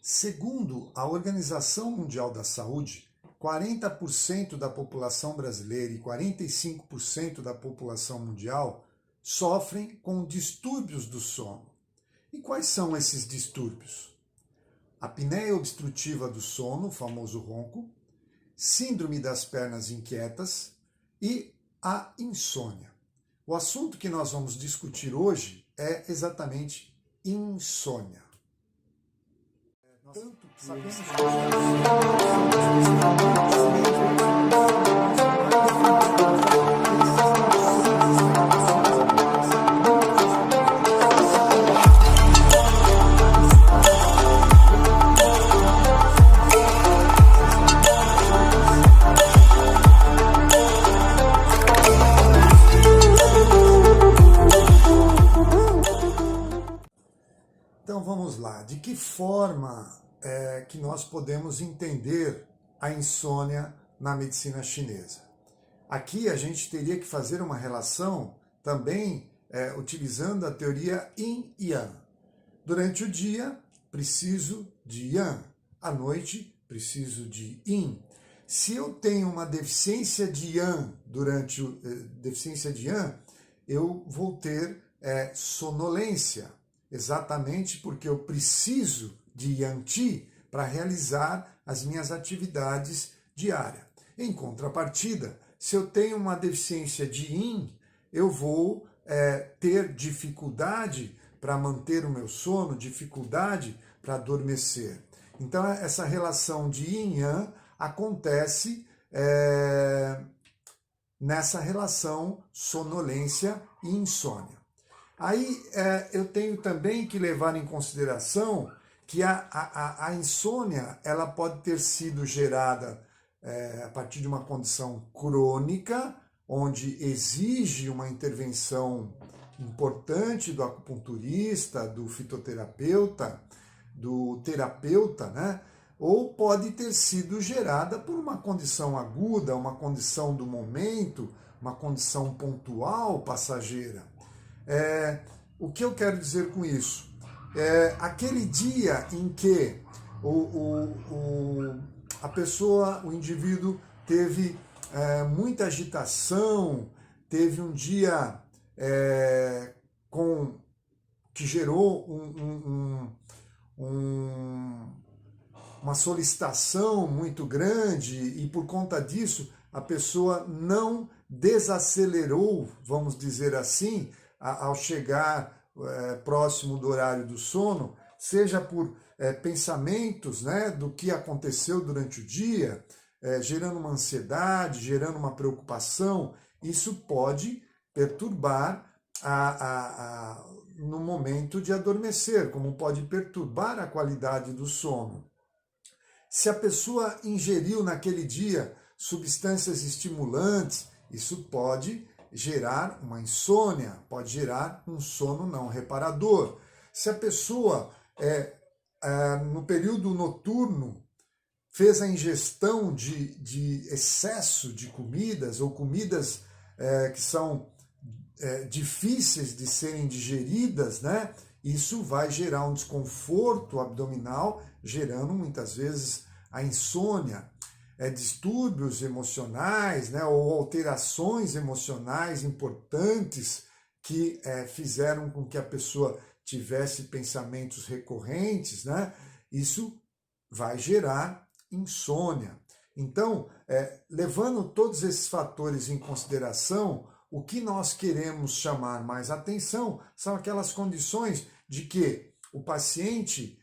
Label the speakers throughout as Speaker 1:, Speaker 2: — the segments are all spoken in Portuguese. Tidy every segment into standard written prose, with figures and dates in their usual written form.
Speaker 1: Segundo a Organização Mundial da Saúde, 40% da população brasileira e 45% da população mundial sofrem com distúrbios do sono. E quais são esses distúrbios? Apneia obstrutiva do sono, o famoso ronco, síndrome das pernas inquietas e a insônia. O assunto que nós vamos discutir hoje é exatamente insônia. Tanto que sabemos Então vamos lá, de que forma que nós podemos entender a insônia na medicina chinesa? Aqui a gente teria que fazer uma relação também utilizando a teoria Yin e Yang. Durante o dia, preciso de Yang. À noite, preciso de Yin. Se eu tenho uma deficiência de Yang eu vou ter sonolência. Exatamente porque eu preciso de Yang Qi para realizar as minhas atividades diárias. Em contrapartida, se eu tenho uma deficiência de Yin, eu vou ter dificuldade para manter o meu sono, dificuldade para adormecer. Então, essa relação de Yin e Yang acontece nessa relação sonolência e insônia. Aí eu tenho também que levar em consideração que a insônia ela pode ter sido gerada a partir de uma condição crônica, onde exige uma intervenção importante do acupunturista, do fitoterapeuta, do terapeuta, né? Ou pode ter sido gerada por uma condição aguda, uma condição do momento, uma condição pontual, passageira. O que eu quero dizer com isso? Aquele dia em que a pessoa, o indivíduo teve muita agitação, teve um dia que gerou uma solicitação muito grande e por conta disso a pessoa não desacelerou, vamos dizer assim, ao chegar próximo do horário do sono, seja por pensamentos, né, do que aconteceu durante o dia, gerando uma ansiedade, gerando uma preocupação, isso pode perturbar no momento de adormecer, como pode perturbar a qualidade do sono. Se a pessoa ingeriu naquele dia substâncias estimulantes, isso pode gerar uma insônia, pode gerar um sono não reparador. Se a pessoa, no período noturno, fez a ingestão de excesso de comidas, ou comidas que são difíceis de serem digeridas, né? Isso vai gerar um desconforto abdominal, gerando muitas vezes a insônia. Distúrbios emocionais, né, ou alterações emocionais importantes que fizeram com que a pessoa tivesse pensamentos recorrentes, né, isso vai gerar insônia. Então, levando todos esses fatores em consideração, o que nós queremos chamar mais atenção são aquelas condições de que o paciente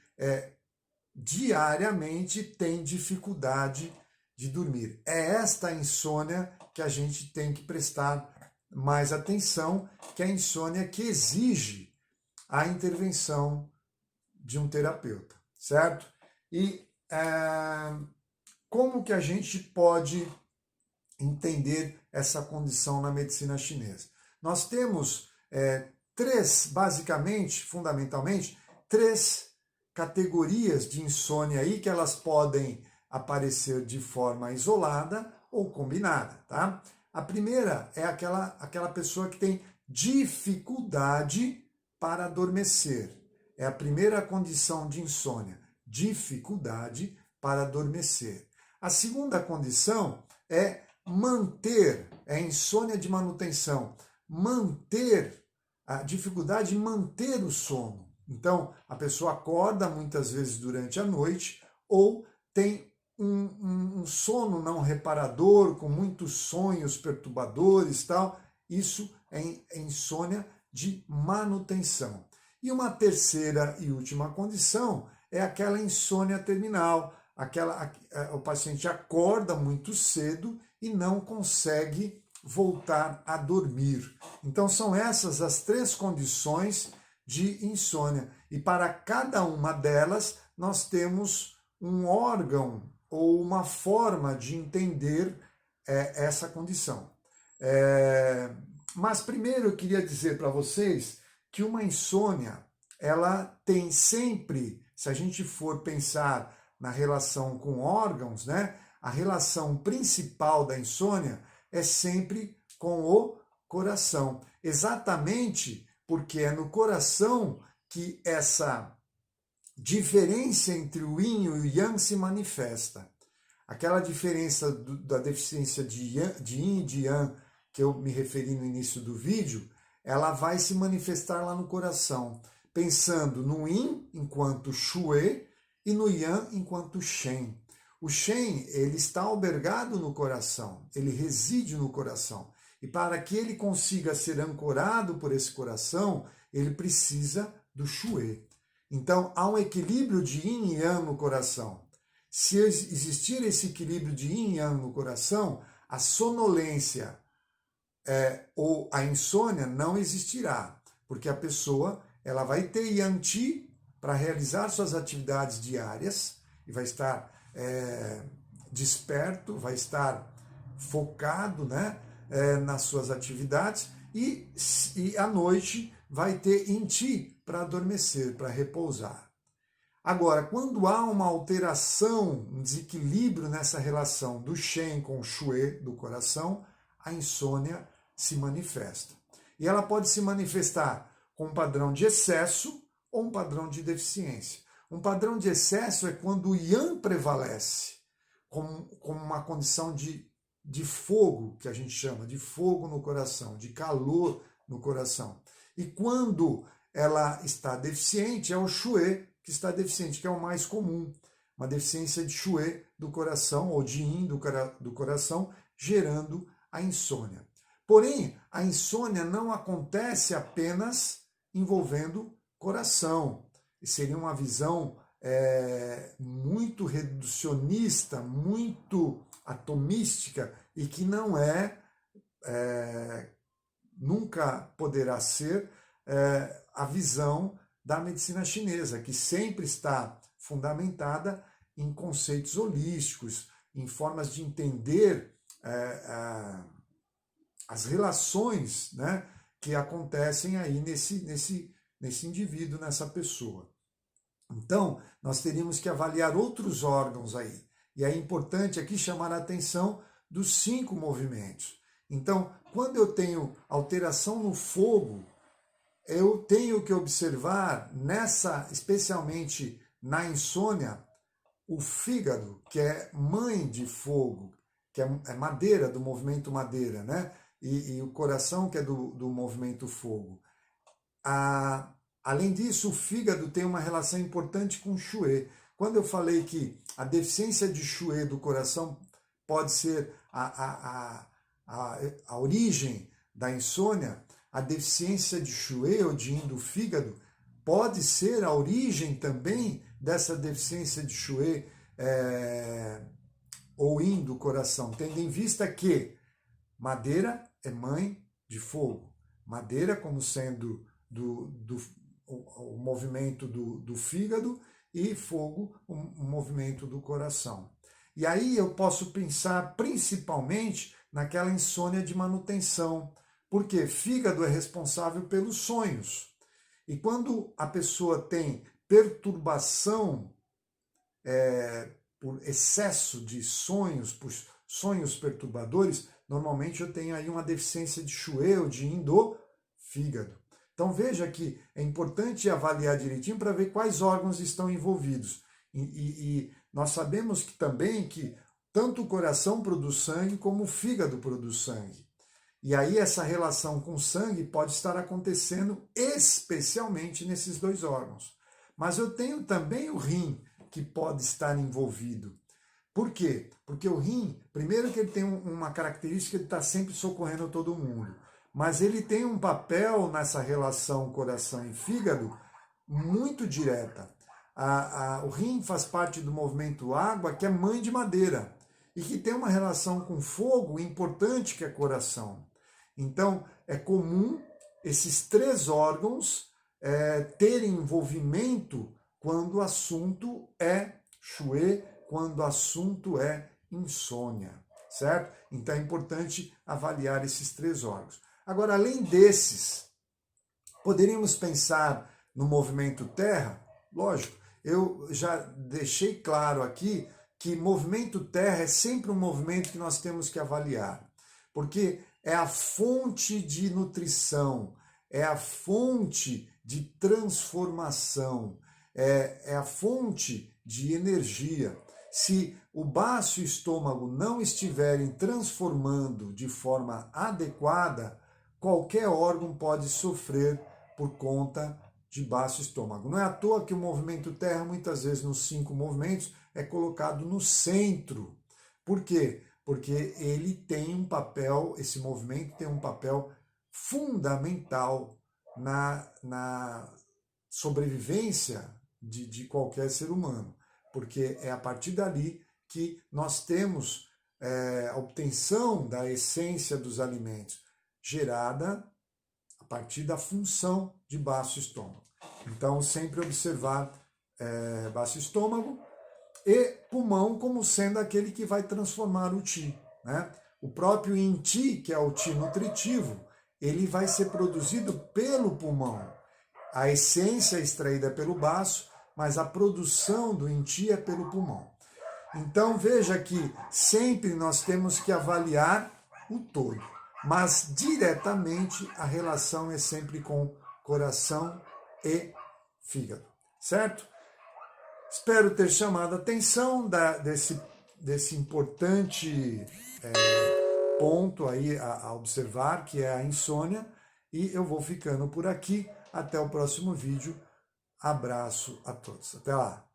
Speaker 1: diariamente tem dificuldade de dormir. É esta insônia que a gente tem que prestar mais atenção, que é a insônia que exige a intervenção de um terapeuta, certo? E como que a gente pode entender essa condição na medicina chinesa? Nós temos fundamentalmente, três categorias de insônia aí que elas podem aparecer de forma isolada ou combinada, tá? A primeira é aquela pessoa que tem dificuldade para adormecer. É a primeira condição de insônia. dificuldade para adormecer. A segunda condição é manter, é insônia de manutenção, manter a dificuldade em manter o sono. Então, a pessoa acorda muitas vezes durante a noite ou tem um sono não reparador, com muitos sonhos perturbadores, tal. Isso é insônia de manutenção. E uma terceira e última condição é aquela insônia terminal, o paciente acorda muito cedo e não consegue voltar a dormir. Então são essas as três condições de insônia. E para cada uma delas nós temos um órgão ou uma forma de entender essa condição. Mas primeiro eu queria dizer para vocês que uma insônia, ela tem sempre, se a gente for pensar na relação com órgãos, né, a relação principal da insônia é sempre com o coração. Exatamente porque é no coração que essa diferença entre o yin e o yang se manifesta. Aquela diferença da deficiência de yin e de yang, que eu me referi no início do vídeo, ela vai se manifestar lá no coração, pensando no yin enquanto shui e no yang enquanto shen. O shen, ele está albergado no coração, ele reside no coração. E para que ele consiga ser ancorado por esse coração, ele precisa do shui. Então, há um equilíbrio de yin e yang no coração. Se existir esse equilíbrio de yin e yang no coração, a sonolência ou a insônia não existirá, porque a pessoa ela vai ter yang qi para realizar suas atividades diárias e vai estar desperto, vai estar focado, né, nas suas atividades e à noite vai ter yin qi para adormecer, para repousar. Agora, quando há uma alteração, um desequilíbrio nessa relação do shen com o shui do coração, a insônia se manifesta. E ela pode se manifestar com um padrão de excesso ou um padrão de deficiência. Um padrão de excesso é quando o yang prevalece, como uma condição de fogo, que a gente chama, de fogo no coração, de calor no coração. E quando ela está deficiente, é o shui que está deficiente, que é o mais comum. Uma deficiência de shui do coração, ou de yin do coração, gerando a insônia. Porém, a insônia não acontece apenas envolvendo coração. Seria uma visão muito reducionista, muito atomística e que não nunca poderá ser a visão da medicina chinesa, que sempre está fundamentada em conceitos holísticos, em formas de entender as relações, né, que acontecem aí nesse indivíduo, nessa pessoa. Então, nós teríamos que avaliar outros órgãos aí. E é importante aqui chamar a atenção dos 5 movimentos. Então, quando eu tenho alteração no fogo, eu tenho que observar especialmente na insônia, o fígado, que é mãe de fogo, que é madeira, do movimento madeira, né? E o coração, que é do movimento fogo. Além disso, o fígado tem uma relação importante com o shui. Quando eu falei que a deficiência de shui do coração pode ser a origem da insônia, a deficiência de shui ou de yin do fígado pode ser a origem também dessa deficiência de shui ou yin do coração, tendo em vista que madeira é mãe de fogo. Madeira como sendo o movimento do fígado e fogo o movimento do coração. E aí eu posso pensar principalmente naquela insônia de manutenção, porque fígado é responsável pelos sonhos. E quando a pessoa tem perturbação por excesso de sonhos, por sonhos perturbadores, normalmente eu tenho aí uma deficiência de shui ou de yin do fígado. Então veja que é importante avaliar direitinho para ver quais órgãos estão envolvidos. E nós sabemos que também que tanto o coração produz sangue como o fígado produz sangue. E aí essa relação com o sangue pode estar acontecendo especialmente nesses dois órgãos. Mas eu tenho também o rim que pode estar envolvido. Por quê? Porque o rim, primeiro que ele tem uma característica, ele está sempre socorrendo todo mundo. Mas ele tem um papel nessa relação coração e fígado muito direta. O rim faz parte do movimento água, que é mãe de madeira, e que tem uma relação com fogo importante, que é coração. Então, é comum esses três órgãos terem envolvimento quando o assunto é Xue, quando o assunto é insônia, certo? Então é importante avaliar esses três órgãos. Agora, além desses, poderíamos pensar no movimento terra? Lógico, eu já deixei claro aqui que movimento terra é sempre um movimento que nós temos que avaliar, porque é a fonte de nutrição, é a fonte de transformação, é a fonte de energia. Se o baço e o estômago não estiverem transformando de forma adequada, qualquer órgão pode sofrer por conta de baço estômago. Não é à toa que o movimento terra, muitas vezes nos 5 movimentos, é colocado no centro. Por quê? Porque ele tem um papel, esse movimento tem um papel fundamental na sobrevivência de qualquer ser humano. Porque é a partir dali que nós temos a obtenção da essência dos alimentos, gerada a partir da função de baço estômago. Então, sempre observar baço estômago e pulmão como sendo aquele que vai transformar o Qi, né? O próprio Yin-Qi, que é o Qi nutritivo, ele vai ser produzido pelo pulmão. A essência é extraída pelo baço, mas a produção do Yin-Qi é pelo pulmão. Então, veja que sempre nós temos que avaliar o todo, mas diretamente a relação é sempre com coração e fígado, certo? Espero ter chamado a atenção desse importante ponto aí a observar, que é a insônia, e eu vou ficando por aqui. Até o próximo vídeo. Abraço a todos. Até lá.